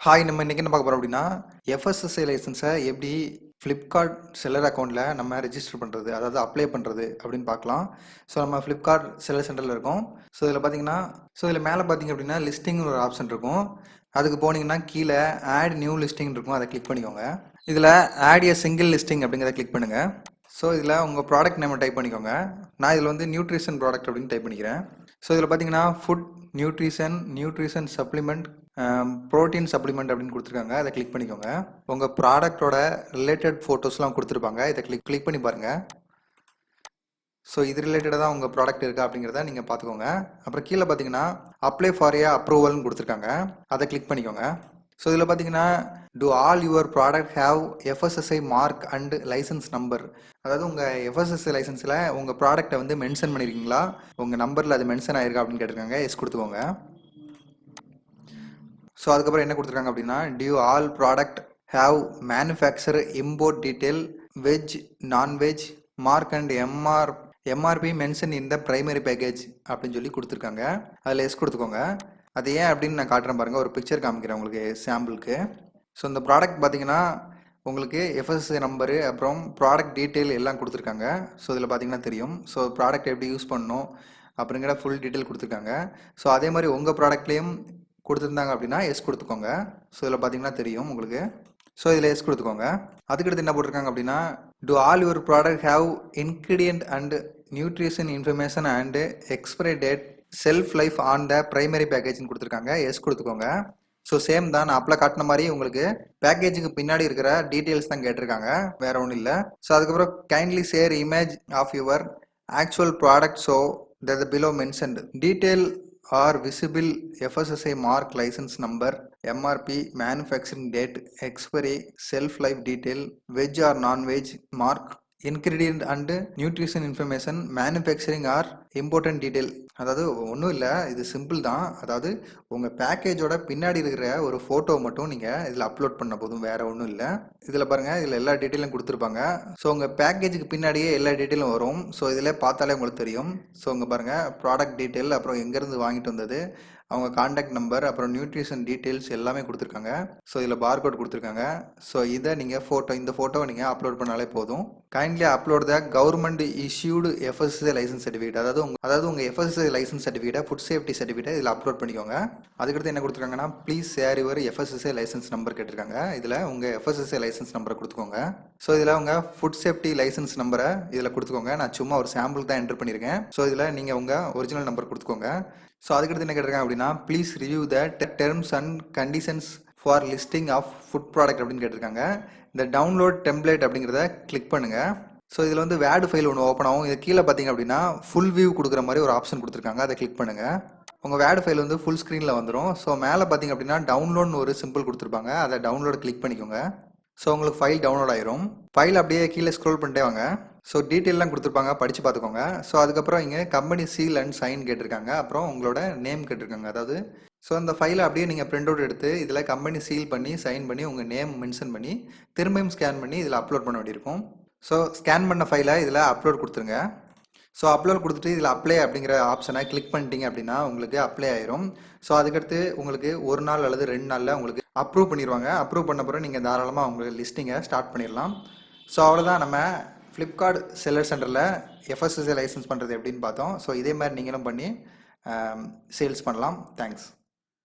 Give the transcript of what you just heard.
Hi, நம்ம இன்னைக்கு என்ன பார்க்க போறோம் அப்படின்னா, FSSAI லைசன்ஸை எப்படி ஃப்ளிப்கார்ட் செல்லர் அக்கௌண்ட்டில் நம்ம ரெஜிஸ்டர் பண்ணுறது, அதாவது அப்ளை பண்ணுறது அப்படின்னு பார்க்கலாம். ஸோ நம்ம ஃப்ளிப்கார்ட் செல்லர் சென்டரில் இருக்கோம். ஸோ இதில் பார்த்தீங்கன்னா, இதில் மேலே பார்த்தீங்க அப்படின்னா லிஸ்டிங்னு ஒரு ஆப்ஷன் இருக்கும். அதுக்கு போனீங்கன்னா கீழே ஆட் நியூ லிஸ்டிங் இருக்கும், அதை கிளிக் பண்ணிக்கோங்க. இதில் ஆட் ஏ சிங்கிள் லிஸ்டிங் அப்படிங்கிறத கிளிக் பண்ணுங்கள். ஸோ இதில் உங்கள் ப்ராடக்ட் நேமை டைப் பண்ணிக்கோங்க. நான் இதில் வந்து நியூட்ரிஷன் ப்ராடக்ட் அப்படின்னு டைப் பண்ணிக்கிறேன். ஸோ இதில் பார்த்தீங்கன்னா food, nutrition supplement, protein supplement அப்படின்னு கொடுத்துருக்காங்க. அதை கிளிக் பண்ணிக்கோங்க. உங்கள் ப்ராடக்டோட ரிலேட்டட் ஃபோட்டோஸ்லாம் கொடுத்துருப்பாங்க. இதை கிளிக் பண்ணி பாருங்கள். ஸோ இது ரிலேட்டடாக தான் உங்கள் ப்ராடக்ட் இருக்கா அப்படிங்கிறத நீங்கள் பார்த்துக்கோங்க. அப்புறம் கீழே பார்த்தீங்கன்னா அப்ளை ஃபார் ஏ அப்ரூவல்னு கொடுத்துருக்காங்க. அதை கிளிக் பண்ணிக்கோங்க. ஸோ இதில் பார்த்தீங்கன்னா do all your product have FSSAI mark and licence number, அதாவது உங்கள் FSSAI லைசன்ஸில் உங்கள் ப்ராடக்டை வந்து மென்ஷன் பண்ணியிருக்கீங்களா, உங்கள் நம்பரில் அது மென்ஷன் ஆயிருக்கா அப்படின்னு கேட்டிருக்காங்க. எஸ் கொடுத்துக்கோங்க. ஸோ அதுக்கப்புறம் என்ன கொடுத்துருக்காங்க அப்படின்னா do all product have manufacture import detail veg non veg mark and MRP mention in the primary package அப்படின்னு சொல்லி கொடுத்துருக்காங்க. அதில் எஸ் கொடுத்துக்கோங்க. அது ஏன் அப்படின்னு நான் காட்டுறேன் பாருங்கள். ஒரு பிக்சர் காமிக்கிறேன் உங்களுக்கு சாம்பிளுக்கு. ஸோ இந்த ப்ராடக்ட் பார்த்தீங்கன்னா உங்களுக்கு FSSAI நம்பரு அப்புறம் ப்ராடக்ட் டீட்டெயில் எல்லாம் கொடுத்துருக்காங்க. ஸோ இதில் பார்த்தீங்கன்னா தெரியும். ஸோ ப்ராடக்ட் எப்படி யூஸ் பண்ணணும் அப்படிங்கிற ஃபுல் டீட்டெயில் கொடுத்துருக்காங்க. ஸோ அதே மாதிரி உங்கள் ப்ராடக்ட்லேயும் கொடுத்துருந்தாங்க அப்படின்னா எஸ் கொடுத்துக்கோங்க. ஸோ இதில் பார்த்தீங்கன்னா தெரியும் உங்களுக்கு. ஸோ இதில் எஸ் கொடுத்துக்கோங்க. அதுக்கடுத்து என்ன போட்டிருக்காங்க அப்படின்னா to all your product have ingredient and nutrition information and expiry date shelf life on the primary பேக்கேஜ்னு கொடுத்துருக்காங்க. எஸ் கொடுத்துக்கோங்க. ஸோ சேம் தான், நான் அப்பல காட்டின மாதிரி உங்களுக்கு பேக்கேஜுக்கு பின்னாடி இருக்கிற டீட்டெயில்ஸ் தான் கேட்டிருக்காங்க, வேற ஒன்றும் இல்லை. ஸோ அதுக்கப்புறம் kindly share image of your actual product so that below mentioned detail are visible FSSAI mark license number MRP manufacturing date expiry shelf life detail veg or non-veg mark ingredient and nutrition information manufacturing are important detail. அதாவது ஒன்றும் இல்லை, இது simple தான். அதாவது உங்கள் பேக்கேஜோட பின்னாடி இருக்கிற ஒரு ஃபோட்டோ மட்டும் நீங்கள் இதில் அப்லோட் பண்ண போதும், வேறு ஒன்றும் இல்லை. இதில் பாருங்கள், இதில் எல்லா டீட்டெயிலும் கொடுத்துருப்பாங்க. ஸோ உங்கள் பேக்கேஜுக்கு பின்னாடியே எல்லா டீட்டெயிலும் வரும். ஸோ இதில் பார்த்தாலே உங்களுக்கு தெரியும். ஸோ இங்கே பாருங்கள் ப்ராடக்ட் டீட்டெயில், அப்புறம் எங்கேருந்து வாங்கிட்டு வந்தது, அவங்க கான்டாக்ட் நம்பர், அப்புறம் நியூட்ரிஷன் டீட்டெயில்ஸ் எல்லாமே கொடுத்துருக்காங்க. ஸோ இதில் பார்கோட் கொடுத்துருக்காங்க. ஸோ இதை நீங்கள் இந்த ஃபோட்டோவை நீங்கள் அப்லோட் பண்ணாலே போதும். Kindly upload the government issued FSSAI licence certificate, அதாவது உங்கள் FSSAI licence certificate, food safety certificate இதில் அப்லோட் பண்ணிக்கோங்க. அதுக்கடுத்து என்ன கொடுத்துருக்காங்கன்னா please share your FSSAI licence number கேட்டிருக்காங்க. இதில் உங்கள் FSSAI லைசன்ஸ் நம்பரை கொடுத்துக்கோங்க. ஸோ இதில் உங்கள் ஃபுட் சேஃப்டி லைசன்ஸ் நம்பரை இதில் கொடுத்துக்கோங்க. நான் சும்மா ஒரு சாம்பிள் தான் என்டர் பண்ணியிருக்கேன். ஸோ இதில் நீங்கள் உங்கள் ஒரிஜினல் நம்பர் கொடுத்துக்கோங்க. ஸோ அதுக்கடுத்து என்ன கேட்டிருக்காங்க அப்படின்னா please review the terms and conditions for listing of food product அப்படின்னு கேட்டிருக்காங்க. இந்த டவுன்லோட் டெம்ப்ளேட் அப்படிங்கிறத கிளிக் பண்ணுங்கள். ஸோ இதில் வந்து வேர்டு ஃபைல் ஒன்று ஓப்பன் ஆகும். இது கீழே பார்த்தீங்க அப்படின்னா ஃபுல் வியூ கொடுக்குற மாதிரி ஒரு ஆப்ஷன் கொடுத்துருக்காங்க. அதை கிளிக் பண்ணுங்கள். உங்கள் வேர்டு ஃபைல் வந்து ஃபுல் ஸ்க்ரீனில் வந்துடும். ஸோ மேலே பார்த்தீங்க அப்படின்னா டவுன்லோட்னு ஒரு சிம்பிள் கொடுத்துருப்பாங்க. அதை டவுன்லோட் கிளிக் பண்ணிக்கோங்க. ஸோ உங்களுக்கு ஃபைல் டவுன்லோட் ஆயிரும். ஃபைல் அப்படியே கீழே ஸ்க்ரோல் பண்ணிட்டே வாங்க. ஸோ டீட்டெயிலாம் கொடுத்துருப்பாங்க, படித்து பார்த்துக்கோங்க. ஸோ அதுக்கப்புறம் இங்கே கம்பெனி சீல் அண்ட் சைன் கேட்டிருக்காங்க. அப்புறம் உங்களோட நேம் கேட்டிருக்காங்க. அதாவது ஸோ அந்த ஃபைலை அப்படியே நீங்கள் பிரிண்ட் அவுட் எடுத்து இதில் கம்பெனி சீல் பண்ணி சைன் பண்ணி உங்கள் நேம் மென்ஷன் பண்ணி திரும்பியும் ஸ்கேன் பண்ணி இதில் அப்லோட் பண்ண வேண்டியிருக்கும். ஸோ ஸ்கேன் பண்ண ஃபைலை இதில் அப்லோட் கொடுத்துருங்க. ஸோ அப்லோட் கொடுத்துட்டு இதில் அப்ளை அப்படிங்கிற ஆப்ஷனை கிளிக் பண்ணிட்டீங்க அப்படின்னா உங்களுக்கு அப்ளை ஆயிரும். ஸோ அதுக்கடுத்து உங்களுக்கு ஒரு நாள் அல்லது 2 நாளில் உங்களுக்கு அப்ரூவ் பண்ணிடுவாங்க. அப்ரூவ் பண்ண பிறகு நீங்கள் தாராளமாக உங்களுக்கு லிஸ்டிங்கை ஸ்டார்ட் பண்ணிடலாம். ஸோ அவ்வளோதான், நம்ம ஃப்ளிப்கார்ட் செல்லர் சென்டரில் FSSAI லைசன்ஸ் பண்ணுறது எப்படின்னு பார்த்தோம். ஸோ இதே மாதிரி நீங்களும் பண்ணி சேல்ஸ் பண்ணலாம். தேங்க்ஸ்.